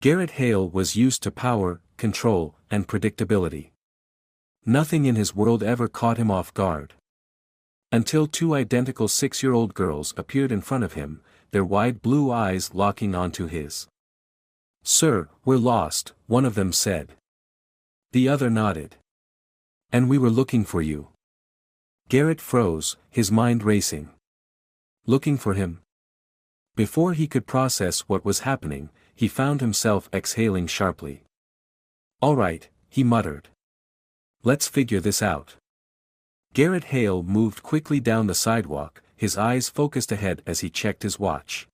Garrett Hale was used to power, control, and predictability. Nothing in his world ever caught him off guard. Until two identical 6-year-old girls appeared in front of him, their wide blue eyes locking onto his. "Sir, we're lost," one of them said. The other nodded. "And we were looking for you." Garrett froze, his mind racing. Looking for him? Before he could process what was happening, he found himself exhaling sharply. "All right," he muttered. "Let's figure this out." Garrett Hale moved quickly down the sidewalk, his eyes focused ahead as he checked his watch.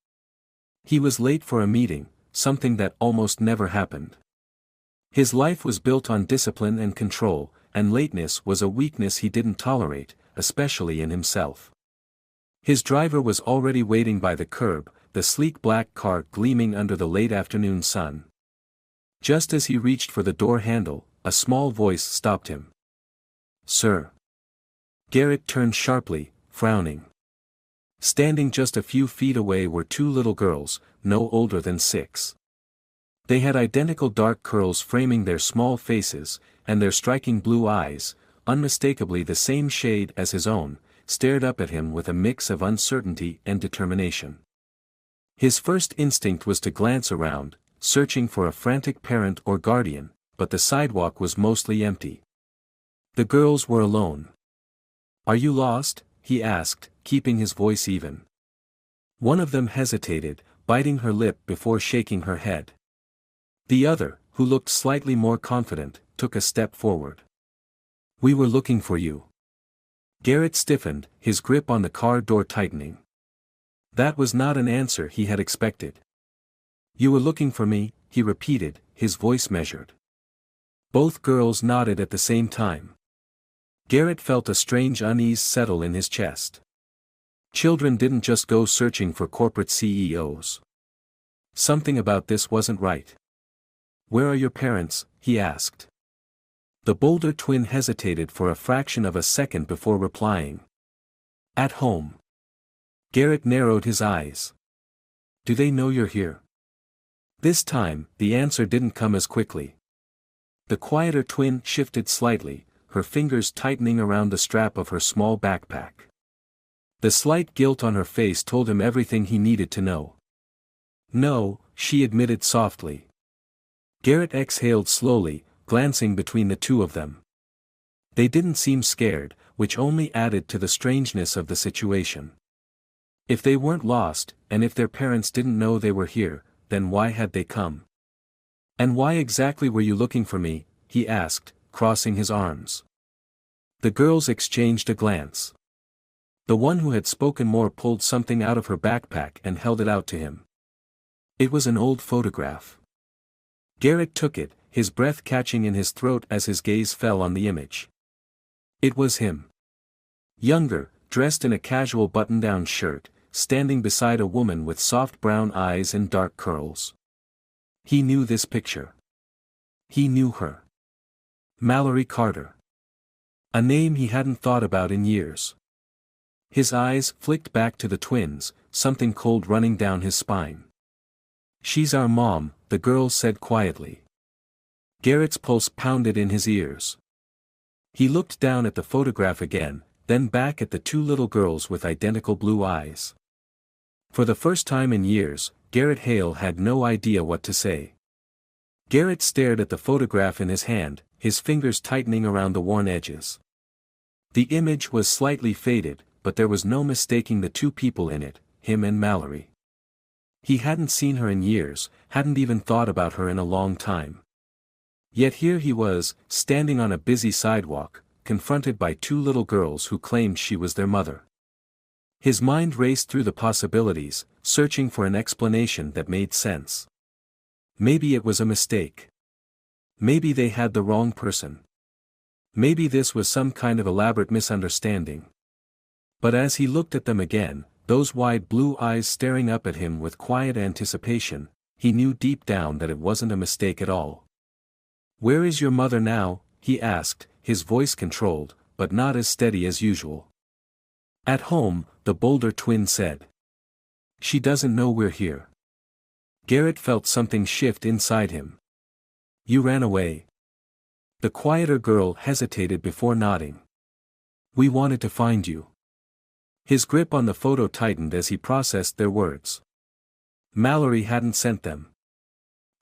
He was late for a meeting, something that almost never happened. His life was built on discipline and control, and lateness was a weakness he didn't tolerate, especially in himself. His driver was already waiting by the curb, the sleek black car gleaming under the late afternoon sun. Just as he reached for the door handle, a small voice stopped him. "Sir." Garrett turned sharply, frowning. Standing just a few feet away were two little girls, no older than 6. They had identical dark curls framing their small faces, and their striking blue eyes, unmistakably the same shade as his own, stared up at him with a mix of uncertainty and determination. His first instinct was to glance around, searching for a frantic parent or guardian, but the sidewalk was mostly empty. The girls were alone. "Are you lost?" he asked, keeping his voice even. One of them hesitated, biting her lip before shaking her head. The other, who looked slightly more confident, took a step forward. "We were looking for you." Garrett stiffened, his grip on the car door tightening. That was not an answer he had expected. "You were looking for me," he repeated, his voice measured. Both girls nodded at the same time. Garrett felt a strange unease settle in his chest. Children didn't just go searching for corporate CEOs. Something about this wasn't right. "Where are your parents?" he asked. The Boulder twin hesitated for a fraction of a second before replying. "At home." Garrett narrowed his eyes. "Do they know you're here?" This time, the answer didn't come as quickly. The quieter twin shifted slightly, her fingers tightening around the strap of her small backpack. The slight guilt on her face told him everything he needed to know. "No," she admitted softly. Garrett exhaled slowly, glancing between the two of them. They didn't seem scared, which only added to the strangeness of the situation. If they weren't lost, and if their parents didn't know they were here, then why had they come? "And why exactly were you looking for me?" he asked, crossing his arms. The girls exchanged a glance. The one who had spoken more pulled something out of her backpack and held it out to him. It was an old photograph. Garrett took it, his breath catching in his throat as his gaze fell on the image. It was him. Younger, dressed in a casual button-down shirt, standing beside a woman with soft brown eyes and dark curls. He knew this picture. He knew her. Mallory Carter. A name he hadn't thought about in years. His eyes flicked back to the twins, something cold running down his spine. "She's our mom," the girl said quietly. Garrett's pulse pounded in his ears. He looked down at the photograph again, then back at the two little girls with identical blue eyes. For the first time in years, Garrett Hale had no idea what to say. Garrett stared at the photograph in his hand, his fingers tightening around the worn edges. The image was slightly faded, but there was no mistaking the two people in it, him and Mallory. He hadn't seen her in years, hadn't even thought about her in a long time. Yet here he was, standing on a busy sidewalk, confronted by two little girls who claimed she was their mother. His mind raced through the possibilities, searching for an explanation that made sense. Maybe it was a mistake. Maybe they had the wrong person. Maybe this was some kind of elaborate misunderstanding. But as he looked at them again, those wide blue eyes staring up at him with quiet anticipation, he knew deep down that it wasn't a mistake at all. "Where is your mother now?" he asked, his voice controlled, but not as steady as usual. "At home," the Boulder twin said. "She doesn't know we're here." Garrett felt something shift inside him. You ran away. The quieter girl hesitated before nodding. We wanted to find you. His grip on the photo tightened as he processed their words. Mallory hadn't sent them.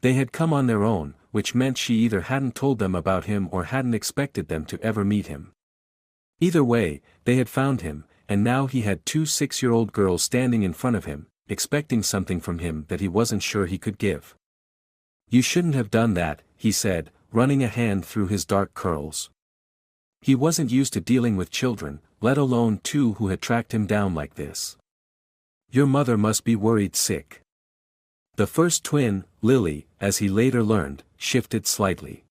They had come on their own, which meant she either hadn't told them about him or hadn't expected them to ever meet him. Either way, they had found him, and now he had two 6-year-old girls standing in front of him, expecting something from him that he wasn't sure he could give. You shouldn't have done that, he said, running a hand through his dark curls. He wasn't used to dealing with children, let alone two who had tracked him down like this. Your mother must be worried sick. The first twin, Lily, as he later learned, shifted slightly.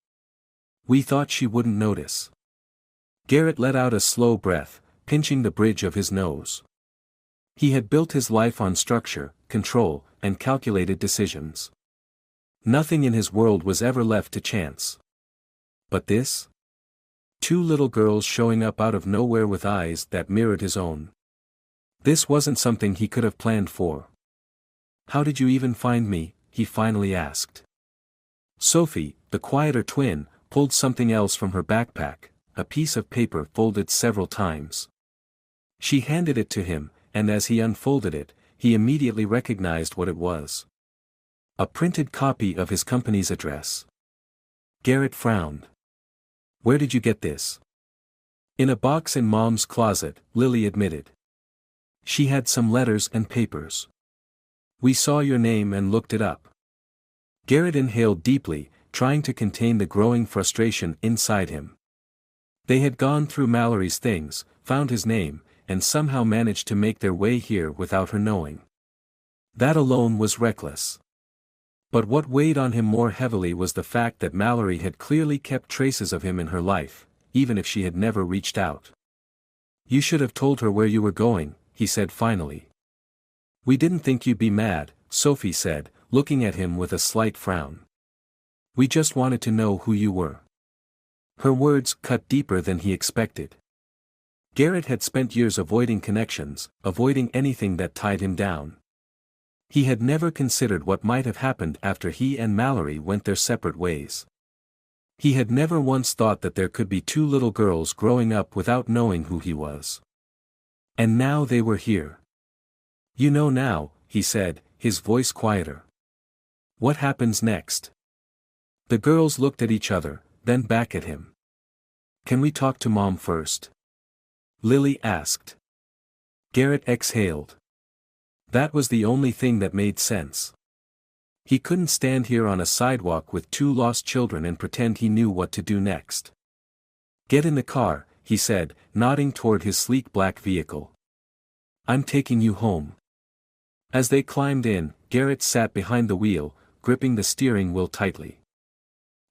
We thought she wouldn't notice. Garrett let out a slow breath, pinching the bridge of his nose. He had built his life on structure, control, and calculated decisions. Nothing in his world was ever left to chance. But this? Two little girls showing up out of nowhere with eyes that mirrored his own. This wasn't something he could have planned for. How did you even find me? He finally asked. Sophie, the quieter twin, pulled something else from her backpack, a piece of paper folded several times. She handed it to him, and as he unfolded it, he immediately recognized what it was. A printed copy of his company's address. Garrett frowned. Where did you get this? In a box in Mom's closet, Lily admitted. She had some letters and papers. We saw your name and looked it up. Garrett inhaled deeply, trying to contain the growing frustration inside him. They had gone through Mallory's things, found his name, and somehow managed to make their way here without her knowing. That alone was reckless. But what weighed on him more heavily was the fact that Mallory had clearly kept traces of him in her life, even if she had never reached out. You should have told her where you were going, he said finally. We didn't think you'd be mad, Sophie said, looking at him with a slight frown. We just wanted to know who you were. Her words cut deeper than he expected. Garrett had spent years avoiding connections, avoiding anything that tied him down. He had never considered what might have happened after he and Mallory went their separate ways. He had never once thought that there could be two little girls growing up without knowing who he was. And now they were here. You know now, he said, his voice quieter. What happens next? The girls looked at each other, then back at him. Can we talk to Mom first? Lily asked. Garrett exhaled. That was the only thing that made sense. He couldn't stand here on a sidewalk with two lost children and pretend he knew what to do next. Get in the car, he said, nodding toward his sleek black vehicle. I'm taking you home. As they climbed in, Garrett sat behind the wheel, gripping the steering wheel tightly.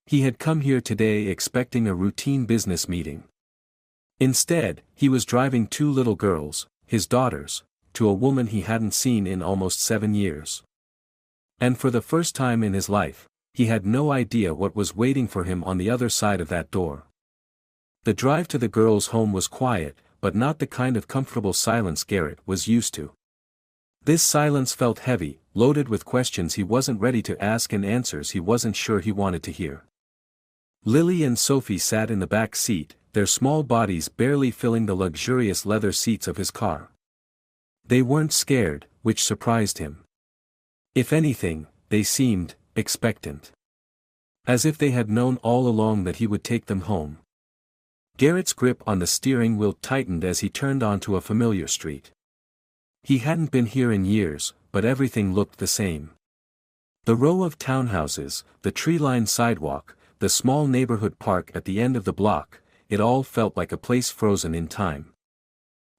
He had come here today expecting a routine business meeting. Instead, he was driving two little girls, his daughters, to a woman he hadn't seen in almost 7 years. And for the first time in his life, he had no idea what was waiting for him on the other side of that door. The drive to the girls' home was quiet, but not the kind of comfortable silence Garrett was used to. This silence felt heavy, loaded with questions he wasn't ready to ask and answers he wasn't sure he wanted to hear. Lily and Sophie sat in the back seat, their small bodies barely filling the luxurious leather seats of his car. They weren't scared, which surprised him. If anything, they seemed expectant. As if they had known all along that he would take them home. Garrett's grip on the steering wheel tightened as he turned onto a familiar street. He hadn't been here in years, but everything looked the same. The row of townhouses, the tree-lined sidewalk, the small neighborhood park at the end of the block, it all felt like a place frozen in time.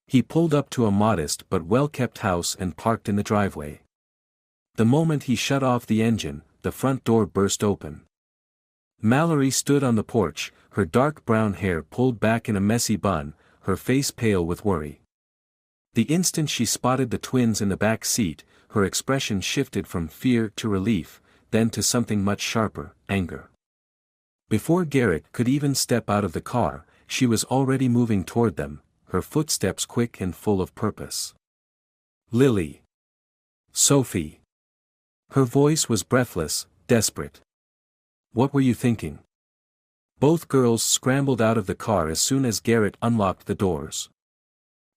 He pulled up to a modest but well-kept house and parked in the driveway. The moment he shut off the engine, the front door burst open. Mallory stood on the porch, her dark brown hair pulled back in a messy bun, her face pale with worry. The instant she spotted the twins in the back seat, her expression shifted from fear to relief, then to something much sharper, anger. Before Garrett could even step out of the car, she was already moving toward them, her footsteps quick and full of purpose. Lily. Sophie. Her voice was breathless, desperate. What were you thinking? Both girls scrambled out of the car as soon as Garrett unlocked the doors.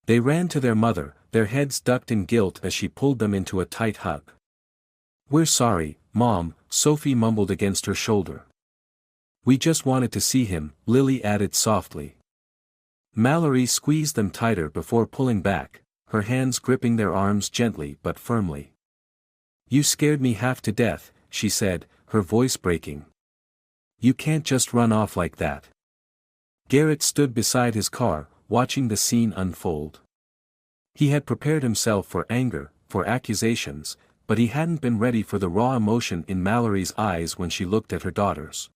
They ran to their mother, their heads ducked in guilt as she pulled them into a tight hug. "We're sorry, Mom," Sophie mumbled against her shoulder. "We just wanted to see him," Lily added softly. Mallory squeezed them tighter before pulling back, her hands gripping their arms gently but firmly. "You scared me half to death," she said, her voice breaking. "You can't just run off like that." Garrett stood beside his car, watching the scene unfold. He had prepared himself for anger, for accusations, but he hadn't been ready for the raw emotion in Mallory's eyes when she looked at her daughters.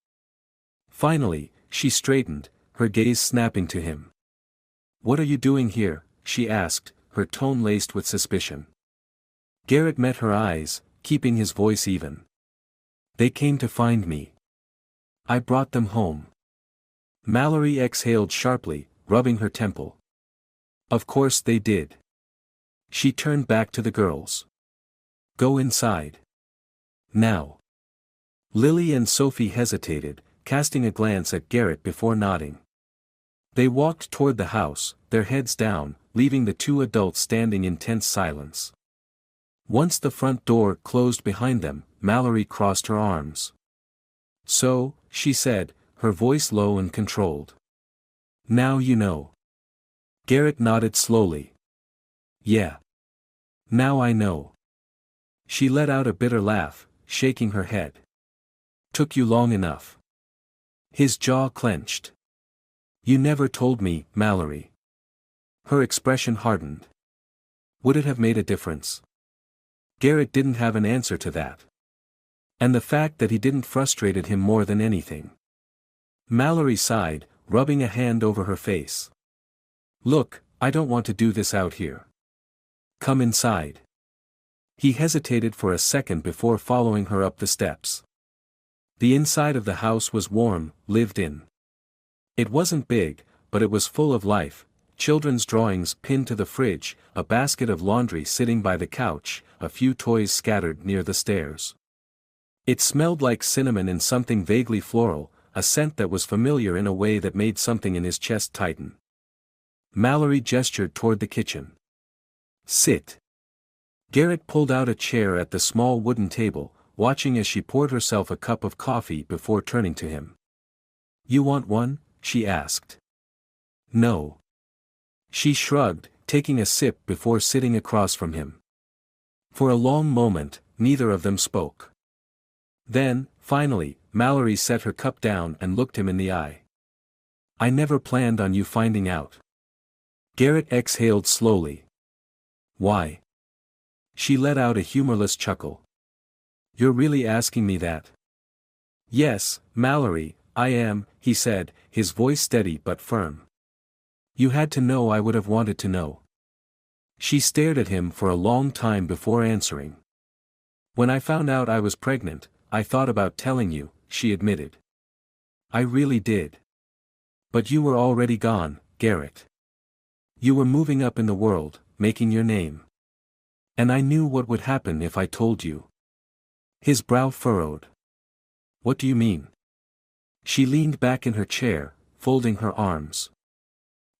Finally, she straightened, her gaze snapping to him. "What are you doing here?" she asked, her tone laced with suspicion. Garrett met her eyes, keeping his voice even. "They came to find me. I brought them home." Mallory exhaled sharply, rubbing her temple. "Of course they did." She turned back to the girls. "Go inside. Now." Lily and Sophie hesitated, casting a glance at Garrett before nodding. They walked toward the house, their heads down, leaving the two adults standing in tense silence. Once the front door closed behind them, Mallory crossed her arms. "So," she said, her voice low and controlled. "Now you know." Garrett nodded slowly. "Yeah. Now I know." She let out a bitter laugh, shaking her head. "Took you long enough." His jaw clenched. "You never told me, Mallory." Her expression hardened. Would it have made a difference? Garrett didn't have an answer to that. And the fact that he didn't frustrated him more than anything. Mallory sighed, rubbing a hand over her face. "Look, I don't want to do this out here. Come inside." He hesitated for a second before following her up the steps. The inside of the house was warm, lived in. It wasn't big, but it was full of life, children's drawings pinned to the fridge, a basket of laundry sitting by the couch, a few toys scattered near the stairs. It smelled like cinnamon and something vaguely floral, a scent that was familiar in a way that made something in his chest tighten. Mallory gestured toward the kitchen. "Sit." Garrett pulled out a chair at the small wooden table, watching as she poured herself a cup of coffee before turning to him. "You want one?" she asked. "No." She shrugged, taking a sip before sitting across from him. For a long moment, neither of them spoke. Then, finally, Mallory set her cup down and looked him in the eye. "I never planned on you finding out." Garrett exhaled slowly. "Why?" She let out a humorless chuckle. "You're really asking me that?" "Yes, Mallory, I am," he said, his voice steady but firm. "You had to know I would have wanted to know." She stared at him for a long time before answering. "When I found out I was pregnant, I thought about telling you," she admitted. "I really did. But you were already gone, Garrett. You were moving up in the world, making your name. And I knew what would happen if I told you." His brow furrowed. "What do you mean?" She leaned back in her chair, folding her arms.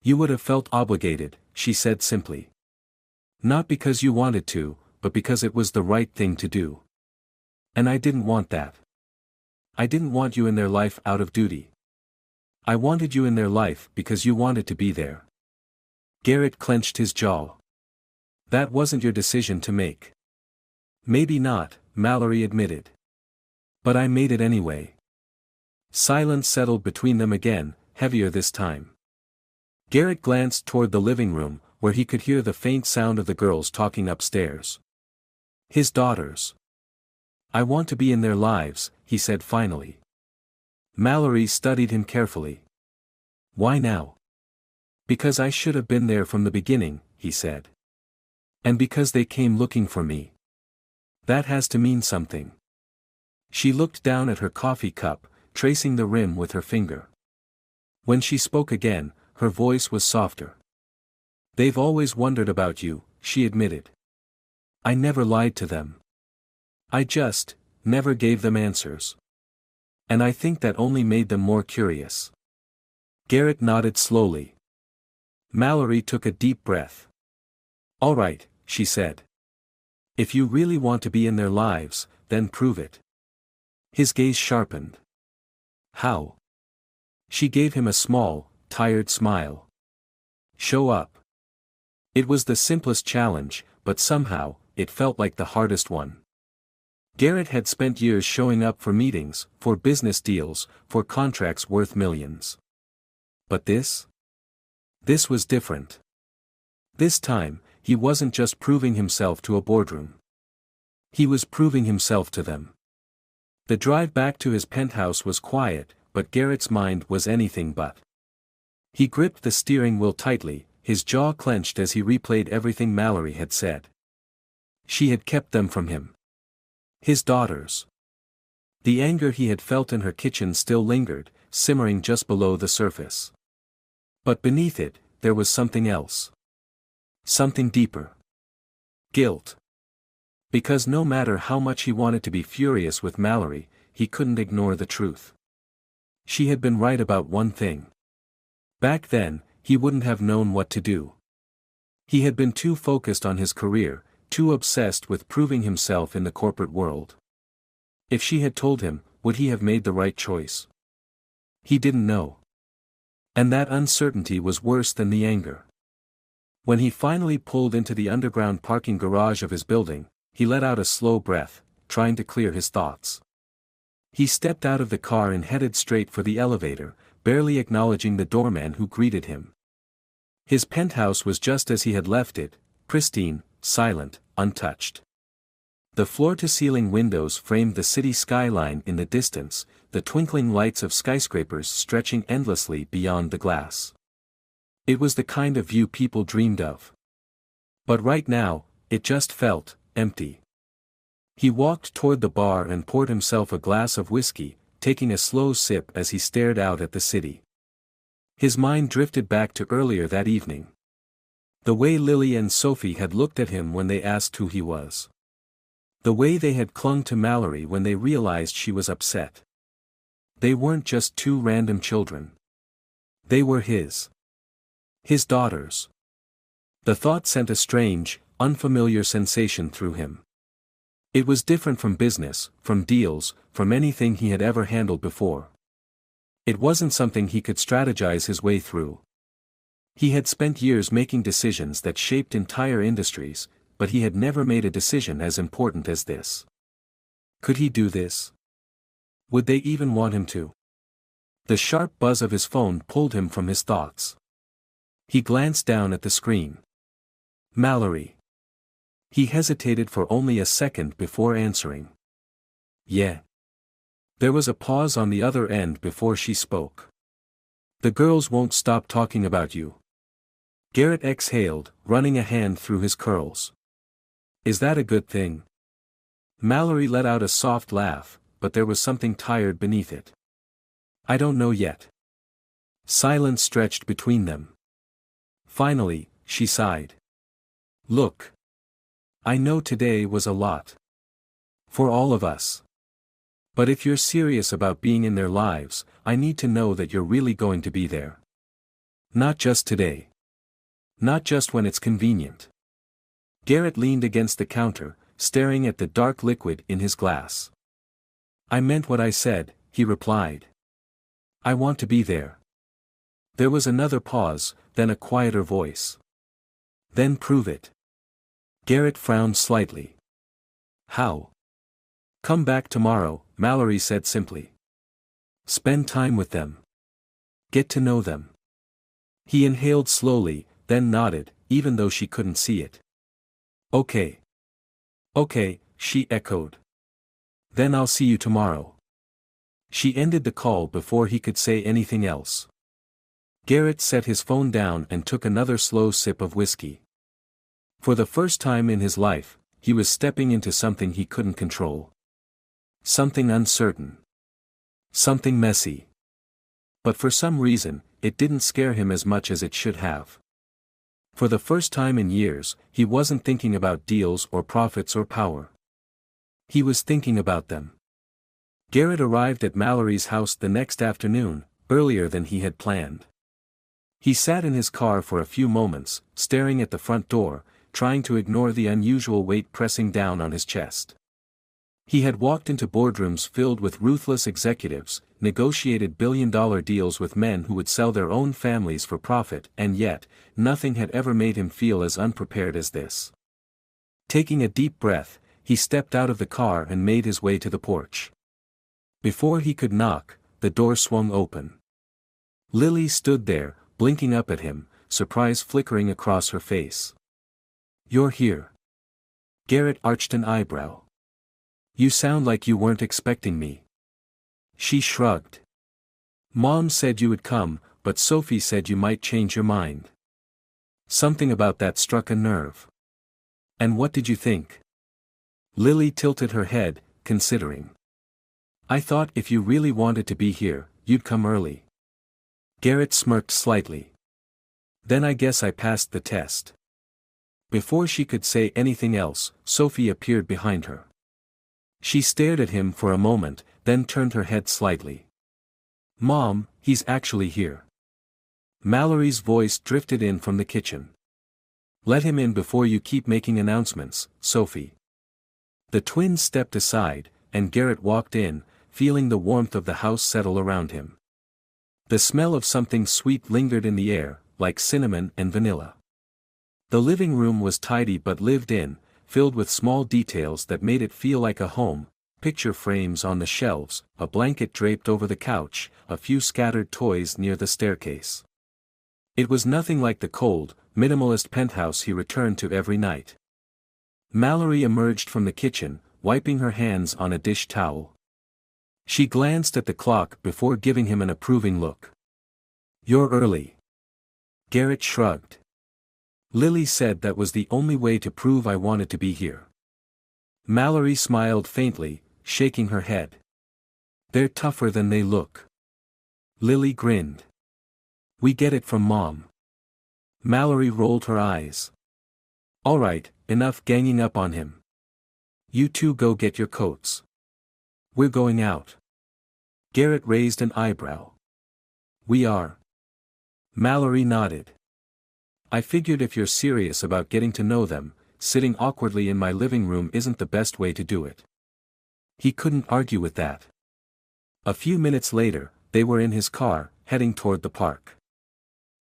"You would have felt obligated," she said simply. "Not because you wanted to, but because it was the right thing to do. And I didn't want that. I didn't want you in their life out of duty. I wanted you in their life because you wanted to be there." Garrett clenched his jaw. "That wasn't your decision to make." "Maybe not," Mallory admitted. "But I made it anyway." Silence settled between them again, heavier this time. Garrett glanced toward the living room, where he could hear the faint sound of the girls talking upstairs. His daughters. "I want to be in their lives," he said finally. Mallory studied him carefully. "Why now?" "Because I should have been there from the beginning," he said. "And because they came looking for me. That has to mean something." She looked down at her coffee cup, tracing the rim with her finger. When she spoke again, her voice was softer. "They've always wondered about you," she admitted. "I never lied to them. I just, never gave them answers. And I think that only made them more curious. Garrett nodded slowly. Mallory took a deep breath. All right, she said. If you really want to be in their lives, then prove it. His gaze sharpened. How? She gave him a small, tired smile. Show up. It was the simplest challenge, but somehow, it felt like the hardest one. Garrett had spent years showing up for meetings, for business deals, for contracts worth millions. But this? This was different. This time, he wasn't just proving himself to a boardroom. He was proving himself to them. The drive back to his penthouse was quiet, but Garrett's mind was anything but. He gripped the steering wheel tightly, his jaw clenched as he replayed everything Mallory had said. She had kept them from him. His daughters. The anger he had felt in her kitchen still lingered, simmering just below the surface. But beneath it, there was something else. Something deeper. Guilt. Because no matter how much he wanted to be furious with Mallory, he couldn't ignore the truth. She had been right about one thing. Back then, he wouldn't have known what to do. He had been too focused on his career, too obsessed with proving himself in the corporate world. If she had told him, would he have made the right choice? He didn't know. And that uncertainty was worse than the anger. When he finally pulled into the underground parking garage of his building, he let out a slow breath, trying to clear his thoughts. He stepped out of the car and headed straight for the elevator, barely acknowledging the doorman who greeted him. His penthouse was just as he had left it, pristine, silent, untouched. The floor-to-ceiling windows framed the city skyline in the distance, the twinkling lights of skyscrapers stretching endlessly beyond the glass. It was the kind of view people dreamed of. But right now, it just felt empty. He walked toward the bar and poured himself a glass of whiskey, taking a slow sip as he stared out at the city. His mind drifted back to earlier that evening. The way Lily and Sophie had looked at him when they asked who he was. The way they had clung to Mallory when they realized she was upset. They weren't just two random children. They were his. His daughters. The thought sent a strange, unfamiliar sensation through him. It was different from business, from deals, from anything he had ever handled before. It wasn't something he could strategize his way through. He had spent years making decisions that shaped entire industries, but he had never made a decision as important as this. Could he do this? Would they even want him to? The sharp buzz of his phone pulled him from his thoughts. He glanced down at the screen. Mallory. He hesitated for only a second before answering. Yeah. There was a pause on the other end before she spoke. The girls won't stop talking about you. Garrett exhaled, running a hand through his curls. Is that a good thing? Mallory let out a soft laugh, but there was something tired beneath it. I don't know yet. Silence stretched between them. Finally, she sighed. Look. I know today was a lot. For all of us. But if you're serious about being in their lives, I need to know that you're really going to be there. Not just today. Not just when it's convenient. Garrett leaned against the counter, staring at the dark liquid in his glass. I meant what I said, he replied. I want to be there. There was another pause, then a quieter voice. Then prove it. Garrett frowned slightly. How? Come back tomorrow, Mallory said simply. Spend time with them. Get to know them. He inhaled slowly, then nodded, even though she couldn't see it. Okay. Okay, she echoed. Then I'll see you tomorrow. She ended the call before he could say anything else. Garrett set his phone down and took another slow sip of whiskey. For the first time in his life, he was stepping into something he couldn't control. Something uncertain. Something messy. But for some reason, it didn't scare him as much as it should have. For the first time in years, he wasn't thinking about deals or profits or power. He was thinking about them. Garrett arrived at Mallory's house the next afternoon, earlier than he had planned. He sat in his car for a few moments, staring at the front door, trying to ignore the unusual weight pressing down on his chest. He had walked into boardrooms filled with ruthless executives, negotiated billion-dollar deals with men who would sell their own families for profit, and yet, nothing had ever made him feel as unprepared as this. Taking a deep breath, he stepped out of the car and made his way to the porch. Before he could knock, the door swung open. Lily stood there, blinking up at him, surprise flickering across her face. "You're here." Garrett arched an eyebrow. "You sound like you weren't expecting me." She shrugged. "Mom said you would come, but Sophie said you might change your mind." Something about that struck a nerve. "And what did you think?" Lily tilted her head, considering. "I thought if you really wanted to be here, you'd come early." Garrett smirked slightly. "Then I guess I passed the test." Before she could say anything else, Sophie appeared behind her. She stared at him for a moment, then turned her head slightly. "Mom, he's actually here." Mallory's voice drifted in from the kitchen. "Let him in before you keep making announcements, Sophie." The twins stepped aside, and Garrett walked in, feeling the warmth of the house settle around him. The smell of something sweet lingered in the air, like cinnamon and vanilla. The living room was tidy but lived in, filled with small details that made it feel like a home: picture frames on the shelves, a blanket draped over the couch, a few scattered toys near the staircase. It was nothing like the cold, minimalist penthouse he returned to every night. Mallory emerged from the kitchen, wiping her hands on a dish towel. She glanced at the clock before giving him an approving look. "You're early." Garrett shrugged. "Lily said that was the only way to prove I wanted to be here." Mallory smiled faintly, shaking her head. "They're tougher than they look." Lily grinned. "We get it from Mom." Mallory rolled her eyes. "All right, enough ganging up on him. You two go get your coats. We're going out." Garrett raised an eyebrow. "We are." Mallory nodded. "I figured if you're serious about getting to know them, sitting awkwardly in my living room isn't the best way to do it." He couldn't argue with that. A few minutes later, they were in his car, heading toward the park.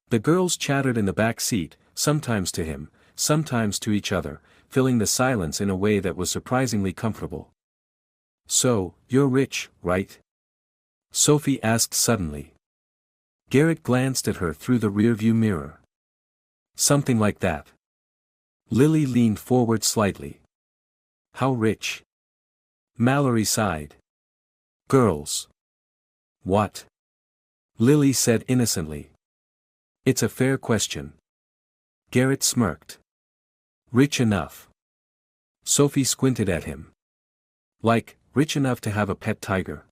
The girls chattered in the back seat, sometimes to him, sometimes to each other, filling the silence in a way that was surprisingly comfortable. "So, you're rich, right?" Sophie asked suddenly. Garrett glanced at her through the rearview mirror. "Something like that." Lily leaned forward slightly. "How rich?" Mallory sighed. "Girls." "What?" Lily said innocently. "It's a fair question." Garrett smirked. "Rich enough." Sophie squinted at him. "Like, rich enough to have a pet tiger?"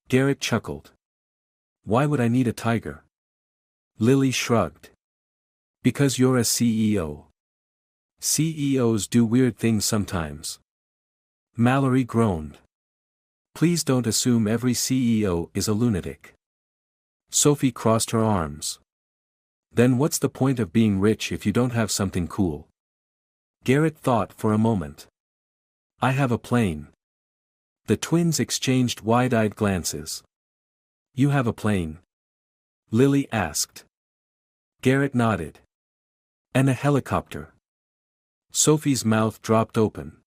Garrett chuckled. "Why would I need a tiger?" Lily shrugged. "Because you're a CEO. CEOs do weird things sometimes." Mallory groaned. "Please don't assume every CEO is a lunatic." Sophie crossed her arms. "Then what's the point of being rich if you don't have something cool?" Garrett thought for a moment. "I have a plane." The twins exchanged wide-eyed glances. "You have a plane?" Lily asked. Garrett nodded. "And a helicopter." Sophie's mouth dropped open.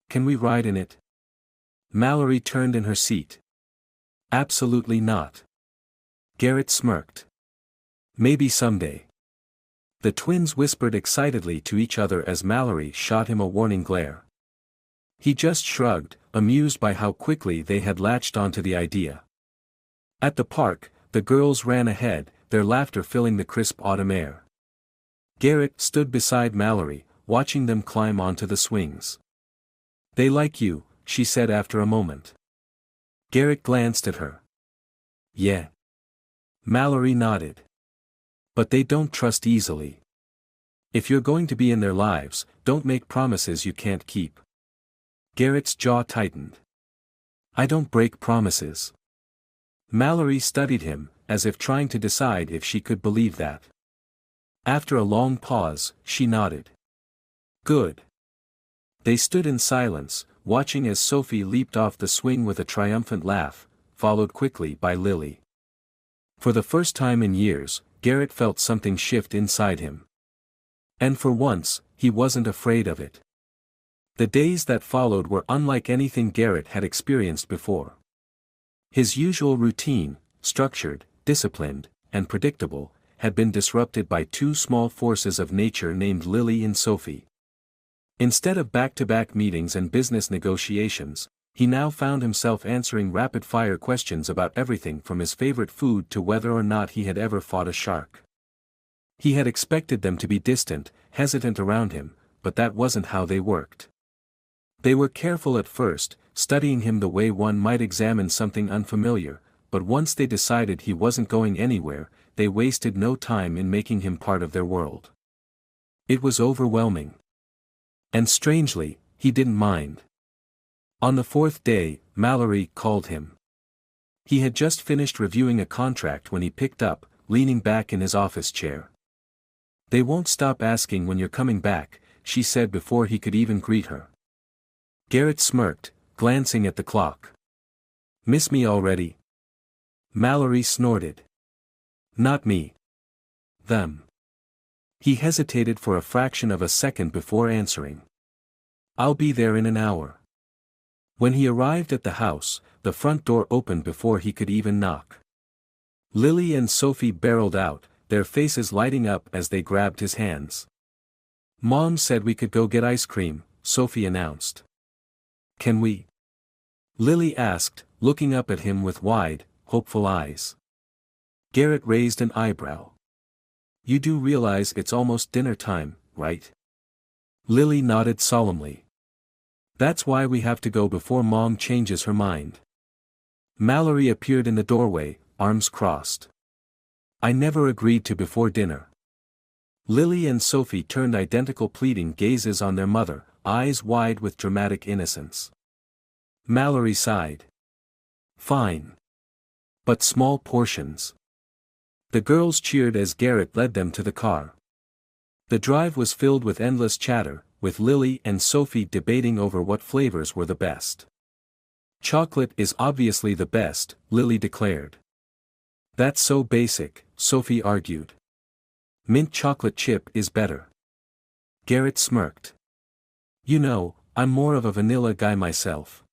"Can we ride in it?" Mallory turned in her seat. "Absolutely not." Garrett smirked. "Maybe someday." The twins whispered excitedly to each other as Mallory shot him a warning glare. He just shrugged, amused by how quickly they had latched onto the idea. At the park, the girls ran ahead, their laughter filling the crisp autumn air. Garrett stood beside Mallory, watching them climb onto the swings. "They like you," she said after a moment. Garrett glanced at her. "Yeah." Mallory nodded. "But they don't trust easily. If you're going to be in their lives, don't make promises you can't keep." Garrett's jaw tightened. I don't break promises. Mallory studied him, as if trying to decide if she could believe that. After a long pause, she nodded. Good. They stood in silence, watching as Sophie leaped off the swing with a triumphant laugh, followed quickly by Lily. For the first time in years, Garrett felt something shift inside him. And for once, he wasn't afraid of it. The days that followed were unlike anything Garrett had experienced before. His usual routine, structured, disciplined, and predictable, had been disrupted by two small forces of nature named Lily and Sophie. Instead of back-to-back meetings and business negotiations, he now found himself answering rapid-fire questions about everything from his favorite food to whether or not he had ever fought a shark. He had expected them to be distant, hesitant around him, but that wasn't how they worked. They were careful at first, studying him the way one might examine something unfamiliar, but once they decided he wasn't going anywhere, they wasted no time in making him part of their world. It was overwhelming. And strangely, he didn't mind. On the fourth day, Mallory called him. He had just finished reviewing a contract when he picked up, leaning back in his office chair. They won't stop asking when you're coming back, she said before he could even greet her. Garrett smirked, glancing at the clock. Miss me already? Mallory snorted. Not me. Them. He hesitated for a fraction of a second before answering. I'll be there in an hour. When he arrived at the house, the front door opened before he could even knock. Lily and Sophie barreled out, their faces lighting up as they grabbed his hands. Mom said we could go get ice cream, Sophie announced. Can we? Lily asked, looking up at him with wide, hopeful eyes. Garrett raised an eyebrow. You do realize it's almost dinner time, right? Lily nodded solemnly. That's why we have to go before Mom changes her mind. Mallory appeared in the doorway, arms crossed. I never agreed to before dinner. Lily and Sophie turned identical pleading gazes on their mother, eyes wide with dramatic innocence. Mallory sighed. Fine. But small portions. The girls cheered as Garrett led them to the car. The drive was filled with endless chatter, with Lily and Sophie debating over what flavors were the best. Chocolate is obviously the best, Lily declared. That's so basic, Sophie argued. Mint chocolate chip is better. Garrett smirked. You know, I'm more of a vanilla guy myself.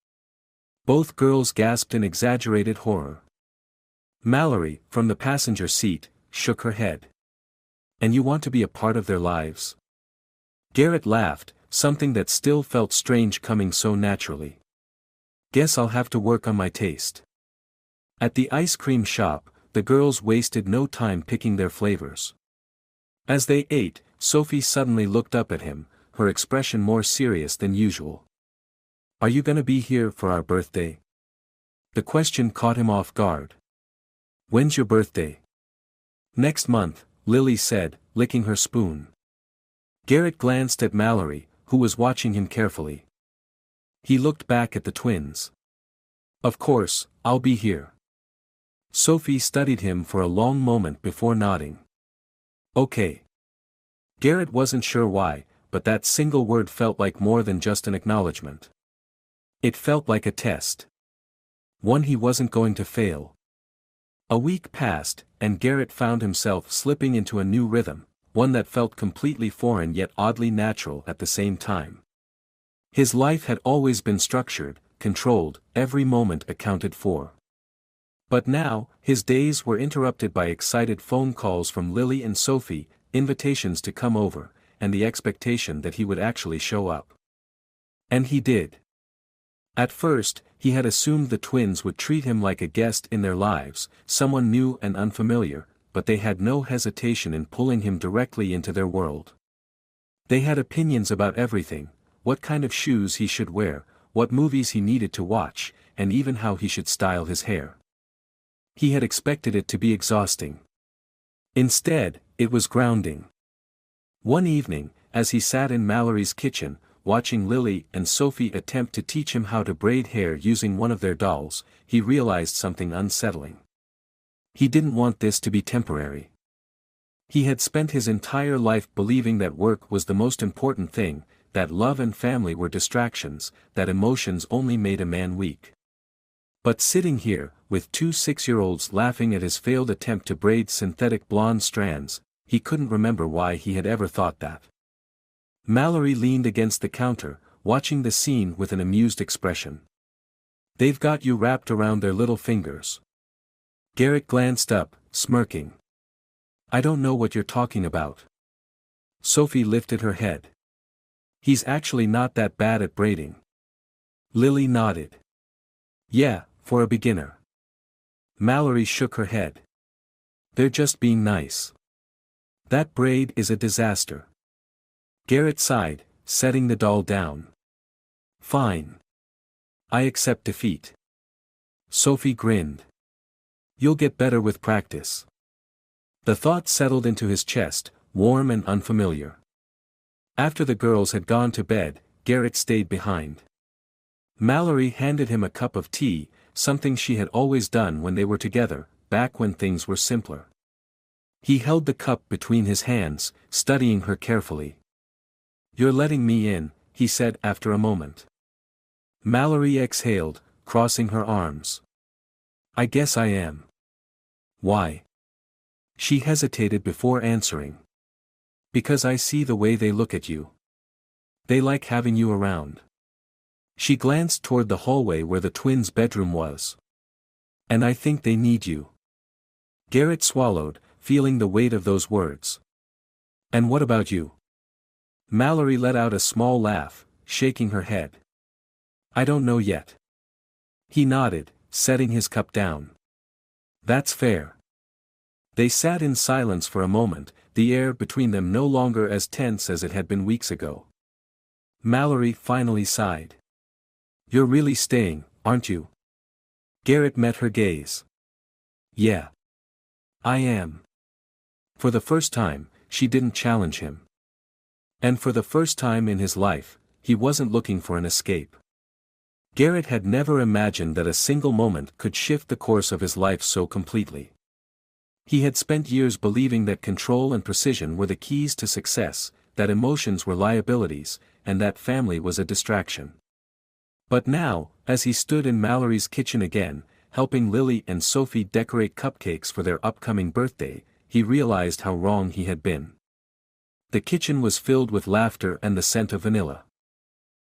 Both girls gasped in exaggerated horror. Mallory, from the passenger seat, shook her head. And you want to be a part of their lives? Garrett laughed, something that still felt strange coming so naturally. Guess I'll have to work on my taste. At the ice cream shop, the girls wasted no time picking their flavors. As they ate, Sophie suddenly looked up at him, her expression more serious than usual. Are you gonna be here for our birthday? The question caught him off guard. When's your birthday? Next month, Lily said, licking her spoon. Garrett glanced at Mallory, who was watching him carefully. He looked back at the twins. Of course, I'll be here. Sophie studied him for a long moment before nodding. Okay. Garrett wasn't sure why, but that single word felt like more than just an acknowledgement. It felt like a test. One he wasn't going to fail. A week passed, and Garrett found himself slipping into a new rhythm, one that felt completely foreign yet oddly natural at the same time. His life had always been structured, controlled, every moment accounted for. But now, his days were interrupted by excited phone calls from Lily and Sophie, invitations to come over, and the expectation that he would actually show up. And he did. At first, he had assumed the twins would treat him like a guest in their lives, someone new and unfamiliar, but they had no hesitation in pulling him directly into their world. They had opinions about everything, what kind of shoes he should wear, what movies he needed to watch, and even how he should style his hair. He had expected it to be exhausting. Instead, it was grounding. One evening, as he sat in Mallory's kitchen, watching Lily and Sophie attempt to teach him how to braid hair using one of their dolls, he realized something unsettling. He didn't want this to be temporary. He had spent his entire life believing that work was the most important thing, that love and family were distractions, that emotions only made a man weak. But sitting here, with two 6-year-olds laughing at his failed attempt to braid synthetic blonde strands, he couldn't remember why he had ever thought that. Mallory leaned against the counter, watching the scene with an amused expression. "They've got you wrapped around their little fingers." Garrett glanced up, smirking. "I don't know what you're talking about." Sophie lifted her head. "He's actually not that bad at braiding." Lily nodded. "Yeah, for a beginner." Mallory shook her head. "They're just being nice. That braid is a disaster." Garrett sighed, setting the doll down. "Fine. I accept defeat." Sophie grinned. "You'll get better with practice." The thought settled into his chest, warm and unfamiliar. After the girls had gone to bed, Garrett stayed behind. Mallory handed him a cup of tea, something she had always done when they were together, back when things were simpler. He held the cup between his hands, studying her carefully. "You're letting me in," he said after a moment. Mallory exhaled, crossing her arms. "I guess I am." "Why?" She hesitated before answering. "Because I see the way they look at you. They like having you around." She glanced toward the hallway where the twins' bedroom was. "And I think they need you." Garrett swallowed, feeling the weight of those words. "And what about you?" Mallory let out a small laugh, shaking her head. "I don't know yet." He nodded, setting his cup down. "That's fair." They sat in silence for a moment, the air between them no longer as tense as it had been weeks ago. Mallory finally sighed. "You're really staying, aren't you?" Garrett met her gaze. "Yeah. I am." For the first time, she didn't challenge him. And for the first time in his life, he wasn't looking for an escape. Garrett had never imagined that a single moment could shift the course of his life so completely. He had spent years believing that control and precision were the keys to success, that emotions were liabilities, and that family was a distraction. But now, as he stood in Mallory's kitchen again, helping Lily and Sophie decorate cupcakes for their upcoming birthday, he realized how wrong he had been. The kitchen was filled with laughter and the scent of vanilla.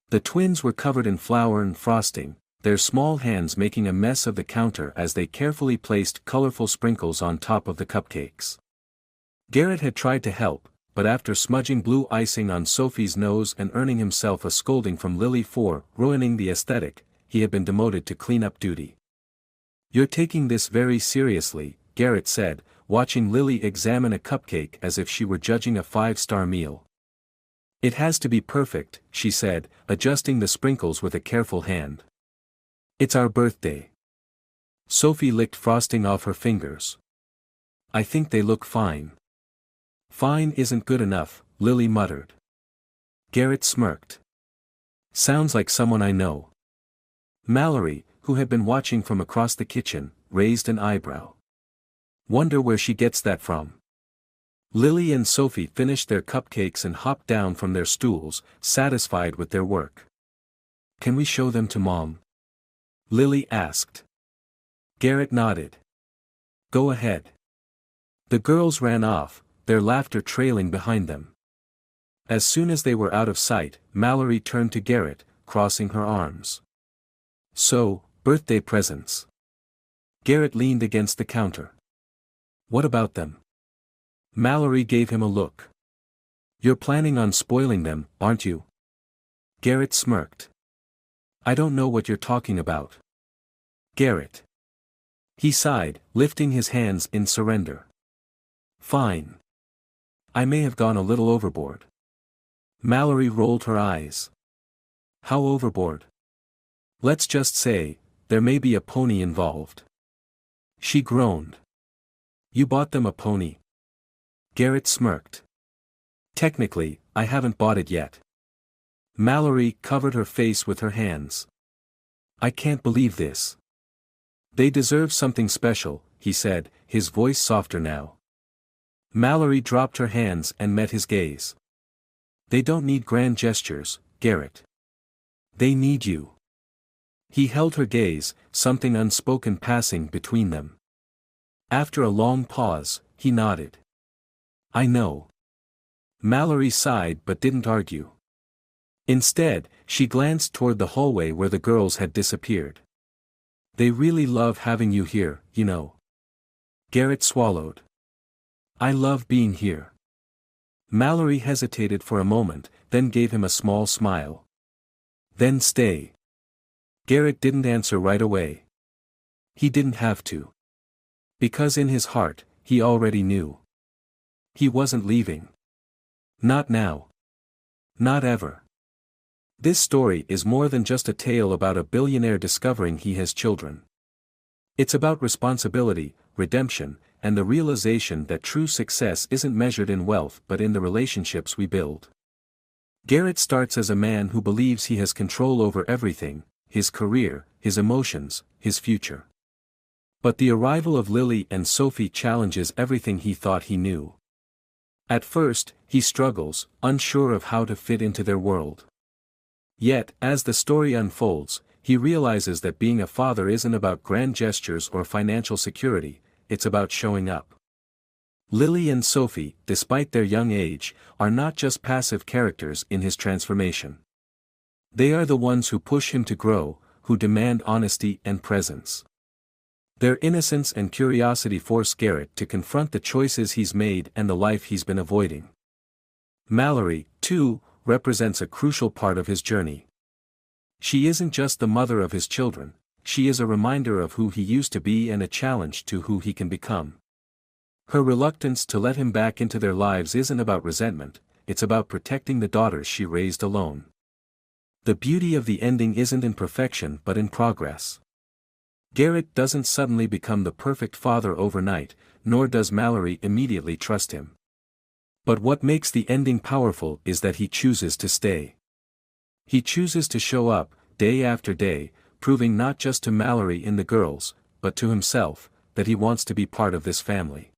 The twins were covered in flour and frosting, their small hands making a mess of the counter as they carefully placed colorful sprinkles on top of the cupcakes. Garrett had tried to help, but after smudging blue icing on Sophie's nose and earning himself a scolding from Lily for ruining the aesthetic, he had been demoted to cleanup duty. "You're taking this very seriously," Garrett said, watching Lily examine a cupcake as if she were judging a 5-star meal. "It has to be perfect," she said, adjusting the sprinkles with a careful hand. "It's our birthday." Sophie licked frosting off her fingers. "I think they look fine." "Fine isn't good enough," Lily muttered. Garrett smirked. "Sounds like someone I know." Mallory, who had been watching from across the kitchen, raised an eyebrow. "Wonder where she gets that from." Lily and Sophie finished their cupcakes and hopped down from their stools, satisfied with their work. "Can we show them to Mom?" Lily asked. Garrett nodded. "Go ahead." The girls ran off, their laughter trailing behind them. As soon as they were out of sight, Mallory turned to Garrett, crossing her arms. "So, birthday presents." Garrett leaned against the counter. "What about them?" Mallory gave him a look. "You're planning on spoiling them, aren't you?" Garrett smirked. "I don't know what you're talking about." Garrett. He sighed, lifting his hands in surrender. "Fine. I may have gone a little overboard." Mallory rolled her eyes. "How overboard?" "Let's just say, there may be a pony involved." She groaned. "You bought them a pony?" Garrett smirked. "Technically, I haven't bought it yet." Mallory covered her face with her hands. I can't believe this. They deserve something special, he said, his voice softer now. Mallory dropped her hands and met his gaze. They don't need grand gestures, Garrett. They need you. He held her gaze, something unspoken passing between them. After a long pause, he nodded. I know. Mallory sighed but didn't argue. Instead, she glanced toward the hallway where the girls had disappeared. They really love having you here, you know. Garrett swallowed. I love being here. Mallory hesitated for a moment, then gave him a small smile. Then stay. Garrett didn't answer right away. He didn't have to. Because in his heart, he already knew. He wasn't leaving. Not now. Not ever. This story is more than just a tale about a billionaire discovering he has children. It's about responsibility, redemption, and the realization that true success isn't measured in wealth but in the relationships we build. Garrett starts as a man who believes he has control over everything, his career, his emotions, his future. But the arrival of Lily and Sophie challenges everything he thought he knew. At first, he struggles, unsure of how to fit into their world. Yet, as the story unfolds, he realizes that being a father isn't about grand gestures or financial security, it's about showing up. Lily and Sophie, despite their young age, are not just passive characters in his transformation. They are the ones who push him to grow, who demand honesty and presence. Their innocence and curiosity force Garrett to confront the choices he's made and the life he's been avoiding. Mallory, too, represents a crucial part of his journey. She isn't just the mother of his children, she is a reminder of who he used to be and a challenge to who he can become. Her reluctance to let him back into their lives isn't about resentment, it's about protecting the daughters she raised alone. The beauty of the ending isn't in perfection but in progress. Garrett doesn't suddenly become the perfect father overnight, nor does Mallory immediately trust him. But what makes the ending powerful is that he chooses to stay. He chooses to show up, day after day, proving not just to Mallory and the girls, but to himself, that he wants to be part of this family.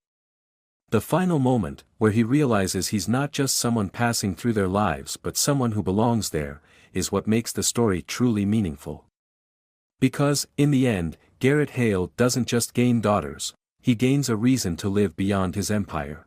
The final moment, where he realizes he's not just someone passing through their lives but someone who belongs there, is what makes the story truly meaningful. Because, in the end, Garrett Hale doesn't just gain daughters, he gains a reason to live beyond his empire.